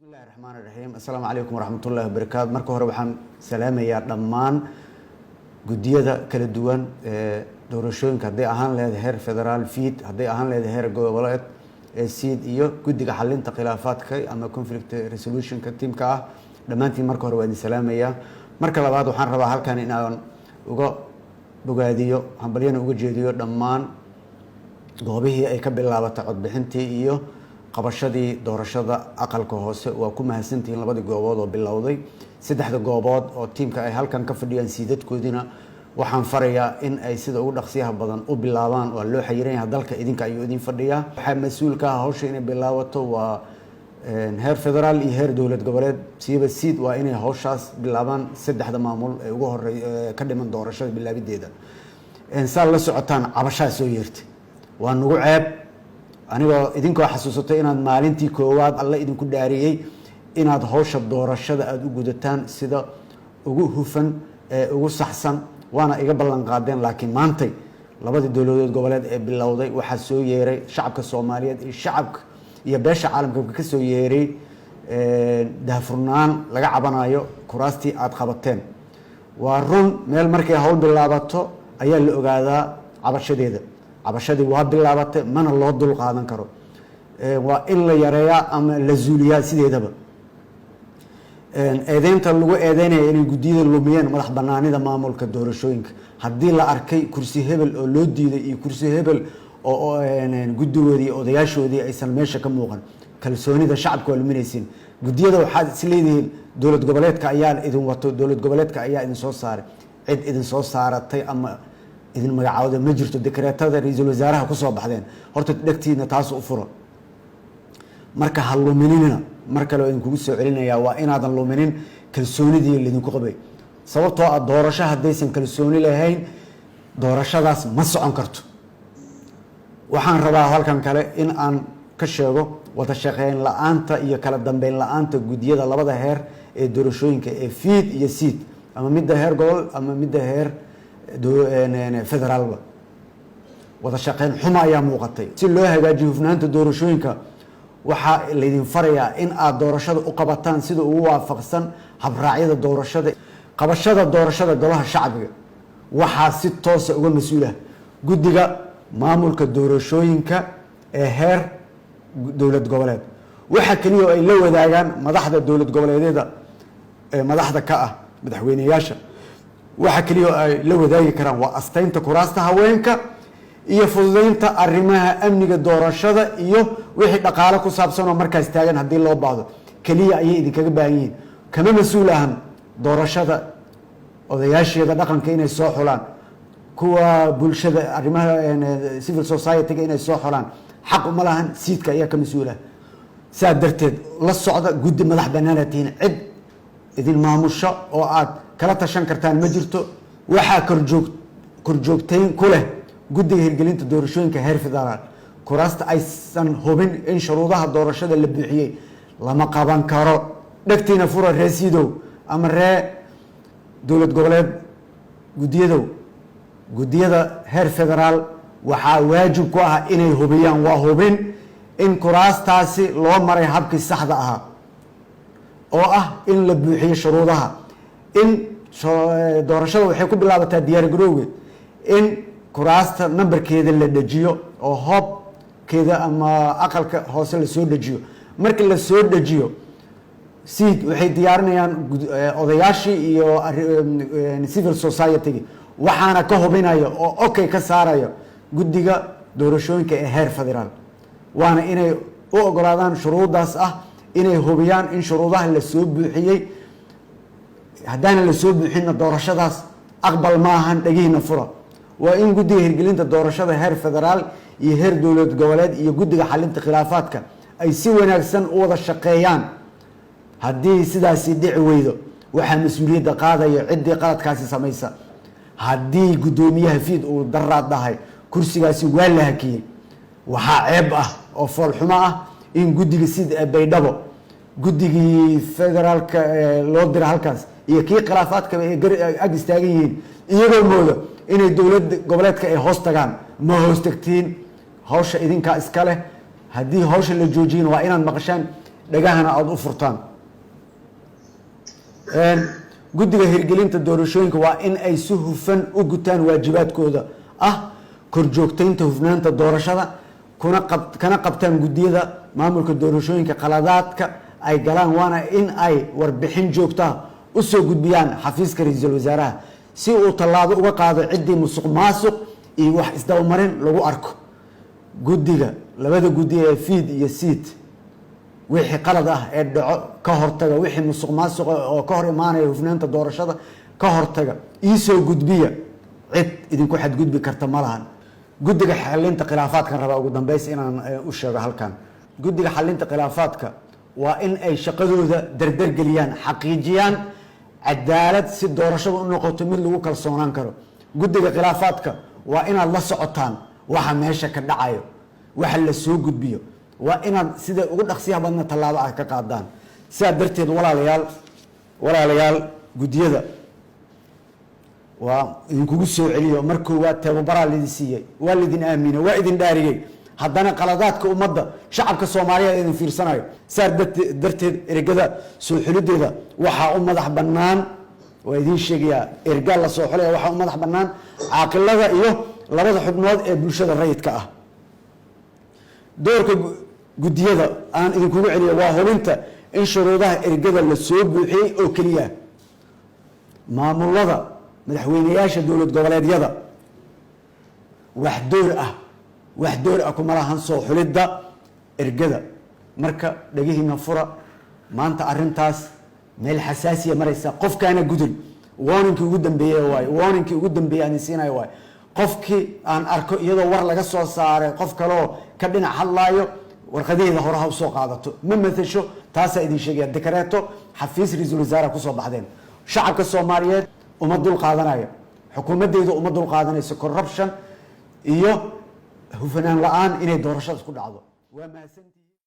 bismillahi raxmaani raxiim assalaamu calaykum waraxmatullahi wabarakaatu marka hore waxaan salaamayaa dhammaan guddiyada kala duwan ee doorashooyinka hadday ahaan leedahay heer federaal fiid hadday ahaan leedahay heer goboleed ee siid iyo guddiga xalinta khilaafaadka ama conflict resolutionka tiimka ah dhammaantiin marka hore waa idin salaamayaa marka labaad waxaan rabaa halkan in aan uga bogaadiyo hambalyana uga jeediyo dhammaan goobihii ay ka bilaabatay codbixintii iyo qabashadii doorashada aqalka hoose waa ku mahadsantihiin labadii goobood oo bilowday saddexda goobood oo tiimka ay halkan ka fadhiyaan siidadkoodina waxaan farayaa in ay sida ugu dhaqsiyaha badan u bilaabaan waa loo xayiran yahay dalka idinka ayuu idin fadhiyaa waxaa mas-uulka ah hawsha inay bilaabato waa heer federaal iyo heer dowlad goboleed siiba siid waa inay hawshaas bilaabaan saddexda maamul ee ugu horey ka dhiman doorashada bilaabideeda saa la socotaan cabashaa soo yeertay waa nagu ceeb anigoo idinkoo xasuusatay inaad maalintii koowaad alla idinku dhaariyey inaad hawsha doorashada aada u gudataan sida ugu hufan ee ugu saxsan waana iga ballan qaadeen laakiin maantay labadii dowladood goboleed ee bilowday waxaa soo yeeray shacabka soomaaliyeed iyo shacabka iyo beesha caalamka ka soo yeeray daahfurnaan laga cabanayo kuraastii aada qabateen waa run meel markay hawl bilaabato ayaa la ogaadaa cabashadeeda cabashadii waa bilaabatay mana loo dul qaadan karo waa in la yareeyaa ama la zuuliyaa sideedaba eedeynta lagu eedeynaya inay guddiyada lumiyeen madax banaanida maamulka doorashooyinka haddii la arkay kursi hebel oo loo diiday iyo kursi hebel oo guddigoodii iyo odayaashoodii aysan meesha ka muuqan kalsoonida shacabka waa luminaysiin guddiyada waxaad is leedihiin dowlad goboleedka ayaa idin wato dowlad goboleedka ayaa idin soo saaray cid idin soo saaratay ama idin magacaawda ma jirto dekreetada ra-iisul wasaaraha kusoo baxdeen horta dhegtiina taas u furo marka ha luminina mar kale oo idinkugu soo celinayaa waa inaadan luminin kalsoonidii laydinku qabay sababtoo ah doorasho haddaysan kalsooni lahayn doorashadaas ma socon karto waxaan rabaa halkan kale in aan ka sheego wada shaqeyn la-aanta iyo kala dambeyn la-aanta guddiyada labada heer ee doorashooyinka ee fiid iyo siid ama midda heer gobol ama midda heer federaalba wada shaqeyn xuma ayaa muuqatay si loo hagaajiyo hufnaanta doorashooyinka waxaa laydin farayaa in aada doorashada u qabataan sida ugu waafaqsan habraacyada doorashada qabashada doorashada golaha shacbiga waxaa si toosa uga mas-uulah guddiga maamulka doorashooyinka ee heer dowlad goboleed waxa keliya oo ay la wadaagaan madaxda dowlad goboleedyada ee madaxda ka ah madaxweyneyaasha waxa keliya oo ay la wadaagi karaan waa asteynta kuraasta haweenka iyo fududeynta arrimaha amniga doorashada iyo wixii dhaqaale ku saabsan oo markaas taagan haddii loo baahdo keliya ayay idinkaga baahan yihiin kama mas-uul ahan doorashada odayaasheeda dhaqanka inay soo xulaan kuwa bulshada arrimaha civil society-ga inay soo xulaan xaq uma lahan siidka ayaa ka mas-uulah saa darteed la socda guddi madax banaana tihiin cid idin maamusho oo aada kala tashan kartaan ma jirto waxaa korjoogtayn ku leh guddiga hirgelinta doorashooyinka heer federaal kuraasta aysan hubin in shuruudaha doorashada la buuxiyey lama qaban karo dhegtiina fura ree siidow ama ree dowlad goboleed guddiyada heer federaal waxaa waajib ku ah inay hubiyaan waa hubin in kuraastaasi loo maray habkii saxda ahaa oo ah in la buuxiyo shuruudaha in doorashada waxay ku bilaabataa diyaar garowgeed in kuraasta nambarkeeda la dejiyo oo hoobkeeda ama aqalka hoose lasoo dejiyo markii lasoo dejiyo siid waxay diyaarinayaan odayaashii iyo civil society-gi waxaana ka hubinaya oo okay ka saaraya guddiga doorashooyinka ee heer federaal waana inay u ogolaadaan shuruudaas ah inay hubiyaan in shuruudaha lasoo buuxiyey haddaana lasoo buuxinna doorashadaas aqbal ma ahan dhegihiina fura waa in guddiga hirgelinta doorashada heer federaal iyo heer dowlad goboleed iyo guddiga xalinta khilaafaadka ay si wanaagsan u wada shaqeeyaan haddii sidaasi dhici weydo waxaa mas-uuliyadda qaadaya ciddii qaladkaasi samaysa haddii guddoomiyaha fiid uu daraad dhahay kursigaasi waa la hakiyey waxaa ceeb ah oo foolxumo ah in guddiga sida baydhabo guddigii federaalka loo dira halkaas iyo kii khilaafaadka ay ag istaagan yihiin iyagoo mooda inay dowlad goboleedka ay hoos tagaan ma hoos tagtiin hawsha idinkaa iska leh haddii hawsha la joojiyana waa inaad maqashaan dhagahana aada u furtaan. guddiga hirgelinta doorashooyinka waa in ay si hufan u gutaan waajibaadkooda ah korjoogtaynta hufnaanta doorashada kana qabtaan guddiyada maamulka doorashooyinka qaladaadka ay galaan, waana in ay warbixin joogtaa u soo gudbiyaan xafiiska ra-iisul wasaaraha si uu tallaabo uga qaado ciddii musuq maasuq iyo wax isdabamarin lagu arko. guddiga labada guddi ee fiid iyo siid wixii qalad ah ee dhaco ka hortaga, wixii musuq maasuq oo ka hor imaanaya hufnaanta doorashada ka hortaga, iisoo gudbiya, cid idinku xadgudbi karta ma lahan. guddiga xalinta khilaafaadkan rabaa ugu dambeys inaan u sheego halkan. guddiga xalinta khilaafaadka waa in ay shaqadooda dardargeliyaan, xaqiijiyaan cadaalad si doorashada u noqoto mid lagu kalsoonaan karo. guddiga khilaafaadka waa inaad la socotaan waxa meesha ka dhacayo, waxa la soo gudbiyo, waa inaad sida ugu dhaqsiyaha badna tallaabo ah ka qaadaan. sidaa darteed walaalayaal guddiyada waa idinkugu soo celiyo mar koowaad tababaraa lidin siiyey, waa lidin aaminay, waa idin dhaariyey, haddana qaladaadka ummadda shacabka soomaaliyeed idin fiirsanayo. sidaa darteed ergada soo xulideeda waxaa u madax bannaan, waa idiin sheegayaa, ergaa la soo xulaya waxaa u madax bannaan caaqilada iyo labada xubnood ee bulshada rayidka ah. doorka guddiyada aan idinkugu celiyo waa hubinta in shuruudaha ergada la soo buuxiyey oo keliya. maamulada madaxweyneyaasha dowlad goboleedyada wax door ah kuma lahan soo xulidda ergada. marka dhagihiina fura, maanta arintaas meel xasaasiya maraysa. qofkaana gudul warningkii ugu dambeeyey waaye, warningkii ugu dambeeyey aan siinayo waaye. qofkii aan arko iyadoo war laga soo saaray qof kaloo ka dhinac hadlaayo, warqadaheeda hore ha u soo qaadato, ma matasho. taasaa idin sheegaya, dekareeto xafiis ra-iisul wasaare kusoo baxdeen. shacabka soomaaliyeed uma dul qaadanayo, xukuumadeyda uma dul qaadanayso corruption iyo hufanaan la-aan inay doorashada ku dhacdo. waa mahadsantihiin.